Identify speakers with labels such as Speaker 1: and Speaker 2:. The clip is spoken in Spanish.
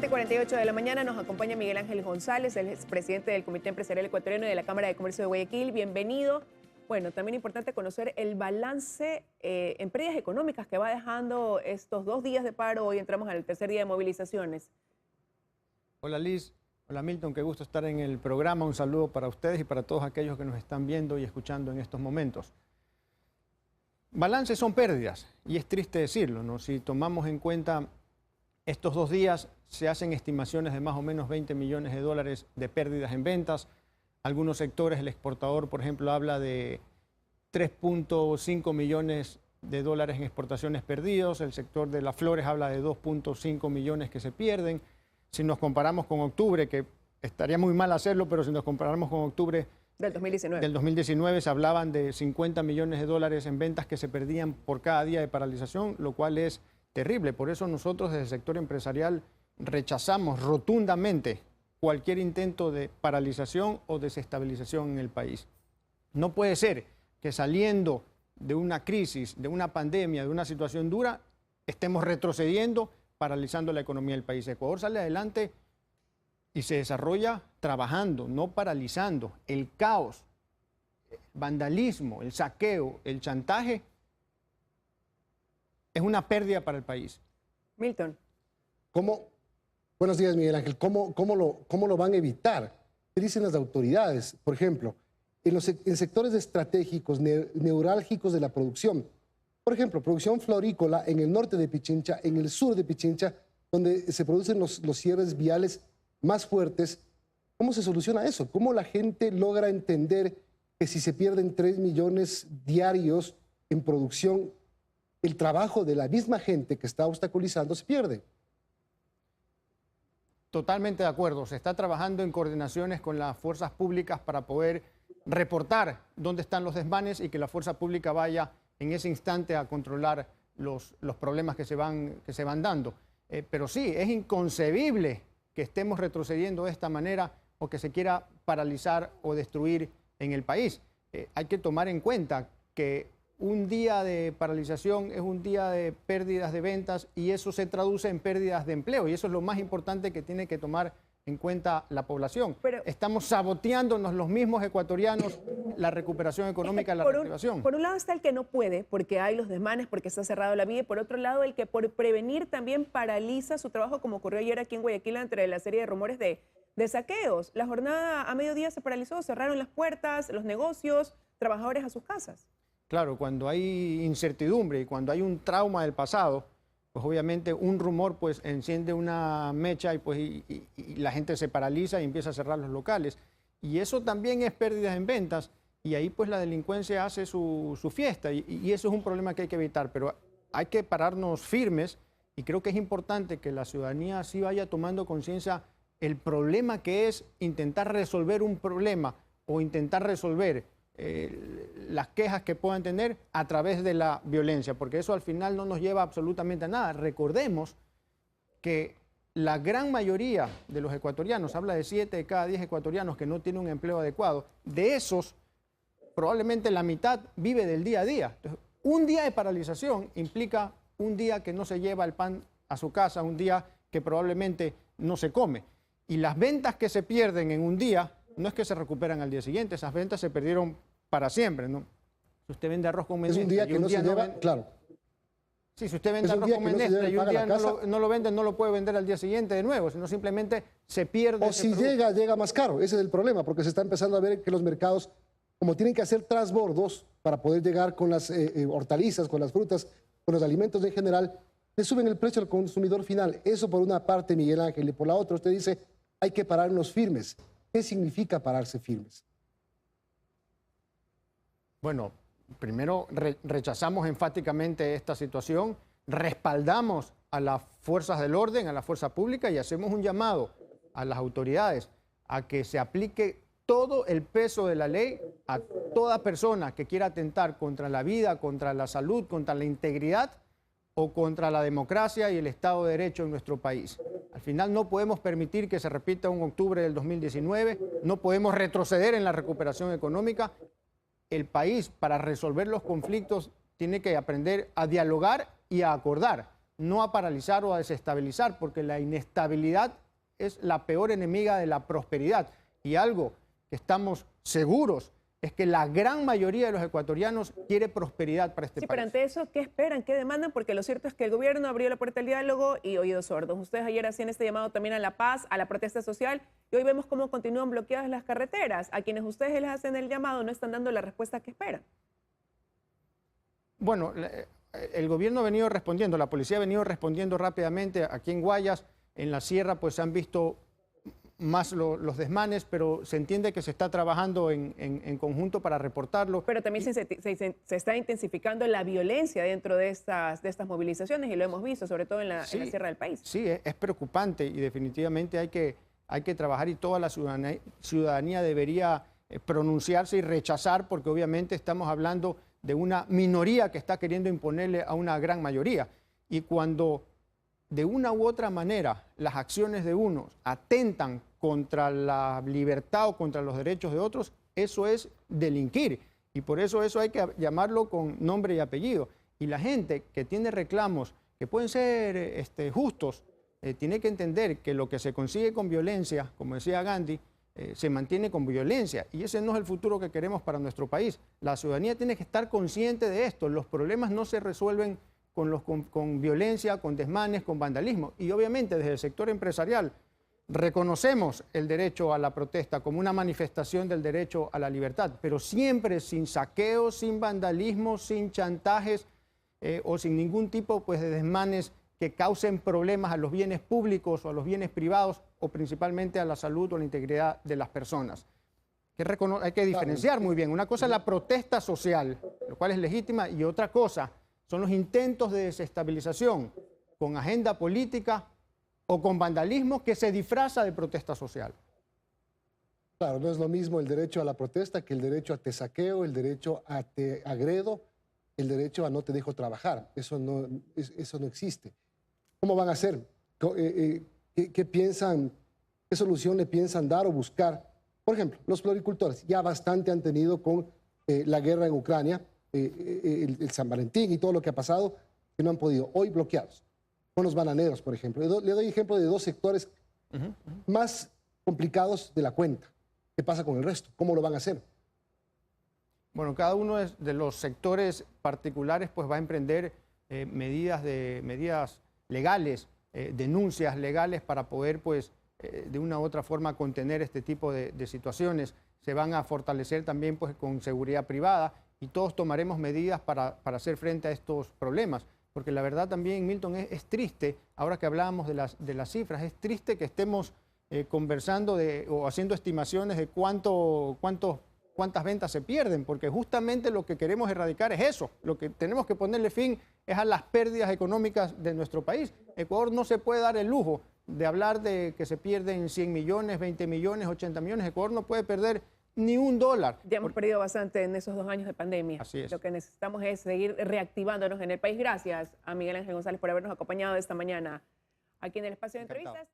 Speaker 1: 7:48 de la mañana nos acompaña Miguel Ángel González, el presidente del Comité Empresarial Ecuatoriano y de la Cámara de Comercio de Guayaquil. Bienvenido. Bueno, también importante conocer el balance en pérdidas económicas que va dejando estos 2 días de paro. Hoy entramos al tercer día de movilizaciones.
Speaker 2: Hola Liz, hola Milton, qué gusto estar en el programa. Un saludo para ustedes y para todos aquellos que nos están viendo y escuchando en estos momentos. Balances son pérdidas y es triste decirlo, ¿no? Si tomamos en cuenta estos 2 días, se hacen estimaciones de más o menos 20 millones de dólares de pérdidas en ventas. Algunos sectores, el exportador, por ejemplo, habla de 3.5 millones de dólares en exportaciones perdidos. El sector de las flores habla de 2.5 millones que se pierden. Si nos comparamos con octubre, que estaría muy mal hacerlo, pero si nos comparamos con octubre
Speaker 1: del
Speaker 2: 2019 se hablaban de 50 millones de dólares en ventas que se perdían por cada día de paralización, lo cual es terrible. Por eso nosotros desde el sector empresarial rechazamos rotundamente cualquier intento de paralización o desestabilización en el país. No puede ser que saliendo de una crisis, de una pandemia, de una situación dura, estemos retrocediendo, paralizando la economía del país. Ecuador sale adelante y se desarrolla trabajando, no paralizando. El caos, el vandalismo, el saqueo, el chantaje es una pérdida para el país.
Speaker 1: Milton.
Speaker 3: Buenos días, Miguel Ángel. ¿Cómo lo van a evitar? ¿Qué dicen las autoridades? Por ejemplo, en sectores estratégicos, neurálgicos de la producción. Por ejemplo, producción florícola en el norte de Pichincha, en el sur de Pichincha, donde se producen los cierres viales más fuertes. ¿Cómo se soluciona eso? ¿Cómo la gente logra entender que si se pierden 3 millones diarios en producción, el trabajo de la misma gente que está obstaculizando se pierde?
Speaker 2: Totalmente de acuerdo. Se está trabajando en coordinaciones con las fuerzas públicas para poder reportar dónde están los desmanes y que la fuerza pública vaya en ese instante a controlar los problemas que se van dando. Pero sí, es inconcebible que estemos retrocediendo de esta manera o que se quiera paralizar o destruir en el país. Hay que tomar en cuenta que un día de paralización es un día de pérdidas de ventas y eso se traduce en pérdidas de empleo y eso es lo más importante que tiene que tomar en cuenta la población. Estamos saboteándonos los mismos ecuatorianos la recuperación económica, la reactivación.
Speaker 1: Por un lado está el que no puede porque hay los desmanes, porque está cerrado la vía, y por otro lado el que por prevenir también paraliza su trabajo, como ocurrió ayer aquí en Guayaquil entre la serie de rumores de saqueos. La jornada a mediodía se paralizó, cerraron las puertas, los negocios, trabajadores a sus casas.
Speaker 2: Claro, cuando hay incertidumbre y cuando hay un trauma del pasado, pues obviamente un rumor pues enciende una mecha y la gente se paraliza y empieza a cerrar los locales. Y eso también es pérdidas en ventas y ahí pues la delincuencia hace su fiesta y eso es un problema que hay que evitar. Pero hay que pararnos firmes y creo que es importante que la ciudadanía sí vaya tomando conciencia el problema que es intentar resolver un problema o intentar resolver las quejas que puedan tener a través de la violencia, porque eso al final no nos lleva absolutamente a nada. Recordemos que la gran mayoría de los ecuatorianos, habla de 7 de cada 10 ecuatorianos que no tienen un empleo adecuado, de esos probablemente la mitad vive del día a día. Entonces, un día de paralización implica un día que no se lleva el pan a su casa, un día que probablemente no se come. Y las ventas que se pierden en un día no es que se recuperan al día siguiente, esas ventas se perdieron para siempre, ¿no? Si usted vende arroz con menestra...
Speaker 3: Es un día que no se lleva, claro.
Speaker 2: Sí, si usted vende arroz con menestra y un día no lo vende, no lo puede vender al día siguiente de nuevo, sino simplemente se pierde.
Speaker 3: O si llega más caro, ese es el problema, porque se está empezando a ver que los mercados, como tienen que hacer transbordos para poder llegar con las hortalizas, con las frutas, con los alimentos en general, le suben el precio al consumidor final. Eso por una parte, Miguel Ángel, y por la otra usted dice, hay que pararnos firmes. ¿Qué significa pararse firmes?
Speaker 2: Bueno, primero rechazamos enfáticamente esta situación, respaldamos a las fuerzas del orden, a la fuerza pública y hacemos un llamado a las autoridades a que se aplique todo el peso de la ley a toda persona que quiera atentar contra la vida, contra la salud, contra la integridad o contra la democracia y el Estado de Derecho en nuestro país. Al final no podemos permitir que se repita un octubre del 2019, no podemos retroceder en la recuperación económica. El país, para resolver los conflictos, tiene que aprender a dialogar y a acordar. no a paralizar o a desestabilizar, porque la inestabilidad es la peor enemiga de la prosperidad. Y algo que estamos seguros es que la gran mayoría de los ecuatorianos quiere prosperidad para este
Speaker 1: Sí,
Speaker 2: país.
Speaker 1: pero ante eso, ¿qué esperan? ¿Qué demandan? Porque lo cierto es que el gobierno abrió la puerta al diálogo y oídos sordos. Ustedes ayer hacían este llamado también a la paz, a la protesta social, y hoy vemos cómo continúan bloqueadas las carreteras. A quienes ustedes les hacen el llamado no están dando la respuesta que esperan.
Speaker 2: Bueno, el gobierno ha venido respondiendo, la policía ha venido respondiendo rápidamente. Aquí en Guayas, en la sierra, pues se han visto más los desmanes, pero se entiende que se está trabajando en conjunto para reportarlo.
Speaker 1: Pero también se está intensificando la violencia dentro de estas movilizaciones y lo hemos visto, sobre todo en la sierra del país.
Speaker 2: Sí, es preocupante y definitivamente hay que trabajar y toda la ciudadanía debería pronunciarse y rechazar, porque obviamente estamos hablando de una minoría que está queriendo imponerle a una gran mayoría. Y cuando de una u otra manera las acciones de unos atentan contra la libertad o contra los derechos de otros, eso es delinquir. Y por eso hay que llamarlo con nombre y apellido. Y la gente que tiene reclamos que pueden ser justos, tiene que entender que lo que se consigue con violencia, como decía Gandhi, se mantiene con violencia. Y ese no es el futuro que queremos para nuestro país. La ciudadanía tiene que estar consciente de esto. Los problemas no se resuelven con violencia, con desmanes, con vandalismo. Y obviamente desde el sector empresarial reconocemos el derecho a la protesta como una manifestación del derecho a la libertad, pero siempre sin saqueos, sin vandalismo, sin chantajes o sin ningún tipo pues, de desmanes que causen problemas a los bienes públicos o a los bienes privados o principalmente a la salud o la integridad de las personas. Hay que diferenciar muy bien. Una cosa es la protesta social, lo cual es legítima, y otra cosa son los intentos de desestabilización con agenda política o con vandalismo que se disfraza de protesta social.
Speaker 3: Claro, no es lo mismo el derecho a la protesta que el derecho a te saqueo, el derecho a te agredo, el derecho a no te dejo trabajar. Eso no existe. ¿Cómo van a hacer? ¿Qué piensan, qué solución le piensan dar o buscar? Por ejemplo, los floricultores ya bastante han tenido con la guerra en Ucrania, el San Valentín y todo lo que ha pasado, que no han podido. Hoy bloqueados. Con los bananeros, por ejemplo. Le doy ejemplo de dos sectores más complicados de la cuenta. ¿Qué pasa con el resto? ¿Cómo lo van a hacer?
Speaker 2: Bueno, cada uno de los sectores particulares pues, va a emprender medidas legales, denuncias legales para poder pues, de una u otra forma contener este tipo de situaciones. Se van a fortalecer también pues, con seguridad privada y todos tomaremos medidas para hacer frente a estos problemas. Porque la verdad también, Milton, es triste, ahora que hablábamos de las cifras, es triste que estemos conversando o haciendo estimaciones de cuántas ventas se pierden, porque justamente lo que queremos erradicar es eso. Lo que tenemos que ponerle fin es a las pérdidas económicas de nuestro país. Ecuador no se puede dar el lujo de hablar de que se pierden 100 millones, 20 millones, 80 millones. Ecuador no puede perder ni $1.
Speaker 1: Ya hemos perdido bastante en esos 2 años de pandemia.
Speaker 2: Así es.
Speaker 1: Lo que necesitamos es seguir reactivándonos en el país. Gracias a Miguel Ángel González por habernos acompañado esta mañana aquí en el espacio de entrevistas.